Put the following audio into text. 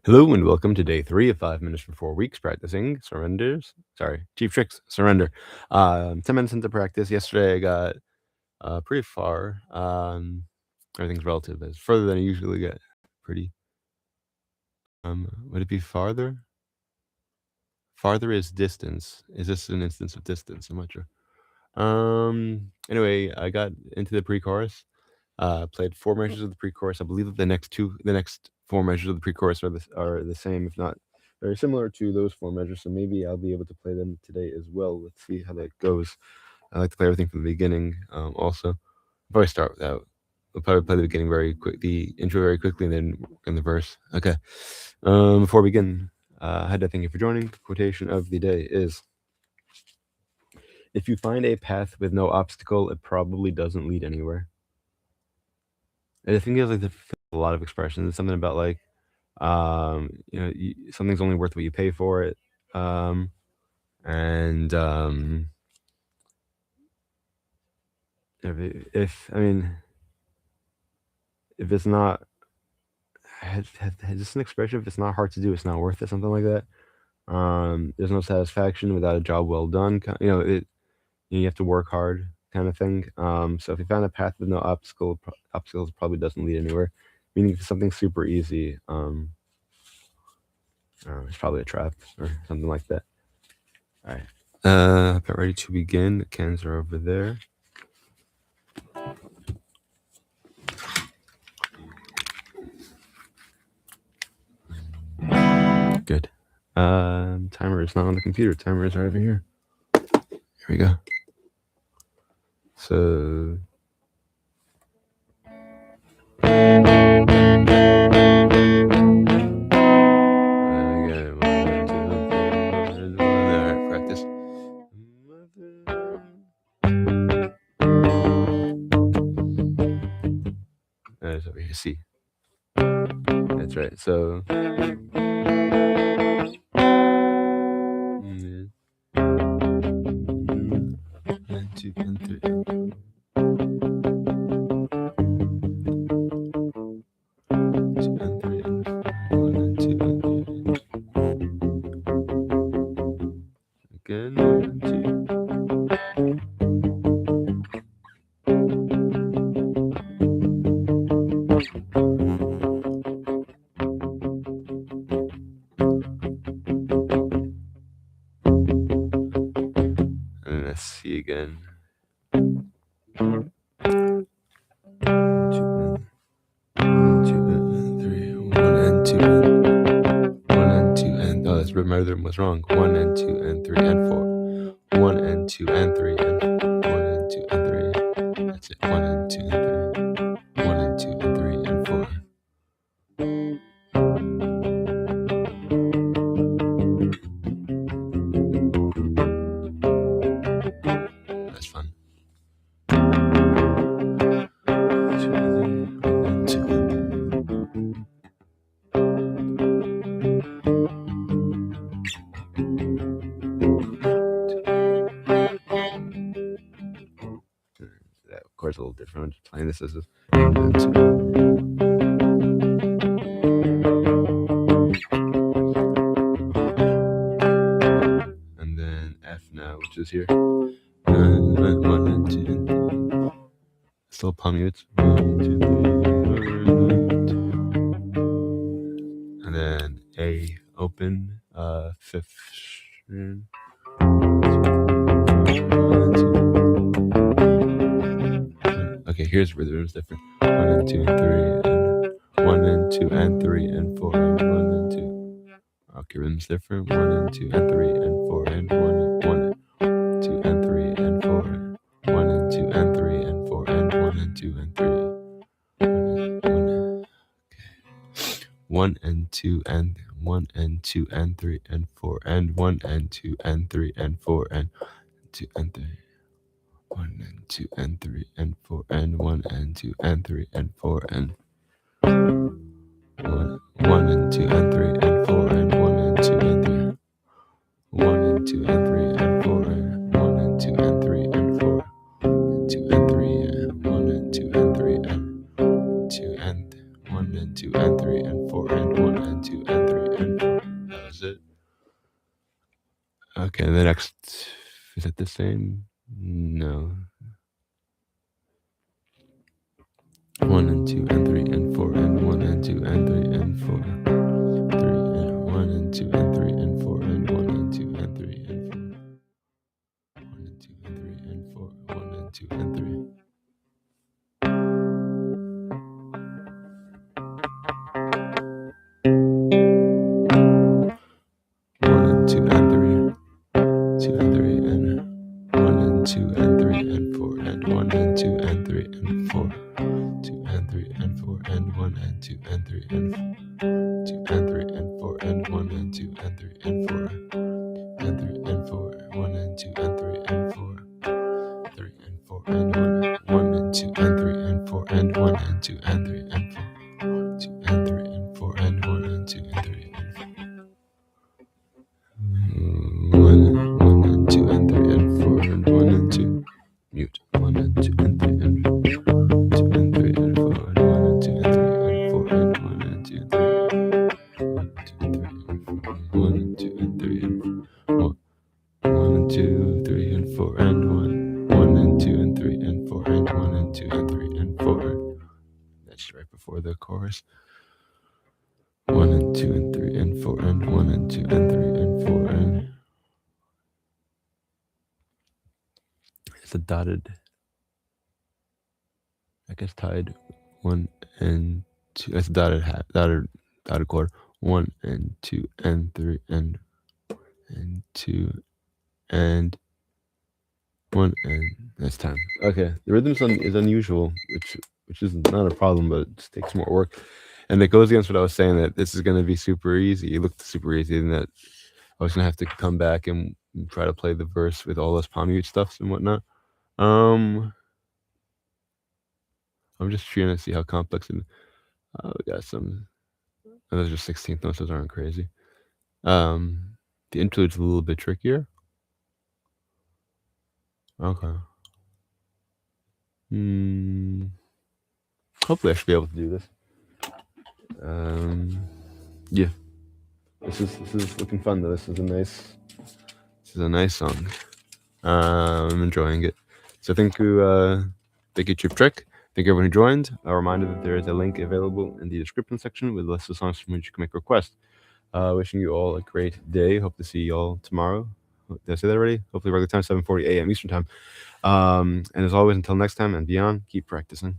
Hello and welcome to day 3 of 5 minutes for 4 weeks practicing cheap tricks, surrender. 10 minutes into practice. Yesterday I got pretty far. Everything's relative. It's further than I usually get. Pretty. Would it be farther? Farther is distance. Is this an instance of distance? I'm not sure. Anyway, I got into the pre-chorus. Played 4 measures of the pre-chorus. I believe that the next 4 measures of the pre-chorus are the same, if not very similar to those 4 measures. So maybe I'll be able to play them today as well. Let's see how that goes. I like to play everything from the beginning. Also, I'll probably start without. We'll probably play the beginning the intro very quickly, and then in the verse. Okay. Before we begin, I had to thank you for joining. Quotation of the day is: if you find a path with no obstacle, it probably doesn't lead anywhere. I think there's a lot of expressions. It's something about something's only worth what you pay for it. And if it's not, just an expression. If it's not hard to do, it's not worth it. Something like that. There's no satisfaction without a job well done. You have to work hard, kind of thing. So if you found a path with no obstacles probably doesn't lead anywhere. Meaning if it's something super easy, it's probably a trap or something like that. All right. About ready to begin. The cans are over there. Good. Timer is not on the computer. Timer is right over here. Here we go. So. Practice. That's over here. C. That's right. So. 1, 2, and 3. Again, 1, 2. And let's see again. 2 and 3. 1 and 2 and oh, my rhythm was wrong. 1 and 2 and 3 and 4. 1 and 2 and 3 and 1 and 2 and 3. That's it. 1 and 2 and 3. 1 and 2 and 3 and 4. That's fun. 2 and 2 and 3. That of course a little different. I'm just playing this as a 1 and 2. And then F now, which is here. 1 and 2 and 3. Still palm-mutes. 1, 2, 3. And then A open, fifth string. 1 and 2. Okay, here's where the rhythm's different. 1 and 2 and 3 and 1 and 2 and 3 and 4 and 1 and 2. Okay, rhythm's different. 1 and 2 and 3 and 4 and 1 and 2 and 3 and 4. 1 and 2 and 3 and 4 and 1 and 2 and 3. 1 and 2 and 1 and 2 and 3 and 4 and 1 and 2 and 3 and 4 and 2 and 3. 1 and 2 and 3 and 4 and 1 and 2 and 3 and 4 and 1 and 2 and 3 and 4 and 1 and 2 and 3. 1 and 2 and 3 and 4 and 1 and 2 and 3 and 4 and 2 and 3 and 1 and 2 and 3 and 2 and 1 and 2 and 3 and 4 and 1 and 2 and 3 Okay, the next, is it the same? No. 1 and 2 and 3 and 4 and 1 and 2 and 3 and 4. 3 and 1 and 2 and 3 and 4 and 1 and 2 and 3 and 4. 1 and 2 and 3 and 4. 1 and 2 and 3. 1 and 2 and 3. 2 and 3 and 1 and 2 and 3 and 4 and 1 and 2 and 3 and 4. 2 and 3 and 4 and 1 and 2 and 3 and 4. 2 and 3 and 4 and 1 and 2 and 3 and 4. And 3 and 4, 1 and 2 and 3 and 4. 3 and 4 and 1 and 2 and 3 and 4 and 1 and 2 and 3 and 4. 2 and 3 and 4 and 1 and 2 and 3 and 4. 1 and 2 and 3 and 4 and 1 and 2. Mute. 1 and 2 and 3 and 2 and 3 and 4 and 1 and 2 and 3 and 4 and 1 and 2 and 3. 2 and 3 and 4 and 1 and 2 and 3 and 4. 1 and 2, 3 and 4 and 1. 1 and 2 and 3 and 4 and 1 and 2 and 3 and 4. That's right before the chorus. 1 and 2 and 3 and 4 and 1 and 2 and 3 and 4 and it's a dotted, I guess tied 1 and 2. That's a dotted chord. 1 and 2 and 3 and 2 and 1 and that's time. Okay, the rhythm is unusual, which is not a problem, but it just takes more work. And it goes against what I was saying, that this is going to be super easy. It looked super easy, and that I was going to have to come back and try to play the verse with all those palm mute stuffs and whatnot. I'm just trying to see how complex it. We got some. Oh, those are 16th notes. Those aren't crazy. The interlude's a little bit trickier. Okay. Hopefully, I should be able to do this. Yeah. This is looking fun though. This is a nice song. I'm enjoying it. So thank you, Chip Trick. Thank you everyone who joined. A reminder that there is a link available in the description section with a list of songs from which you can make requests. Wishing you all a great day. Hope to see you all tomorrow. Did I say that already? Hopefully regular time, 7:40 a.m. Eastern time. And as always, until next time and beyond, keep practicing.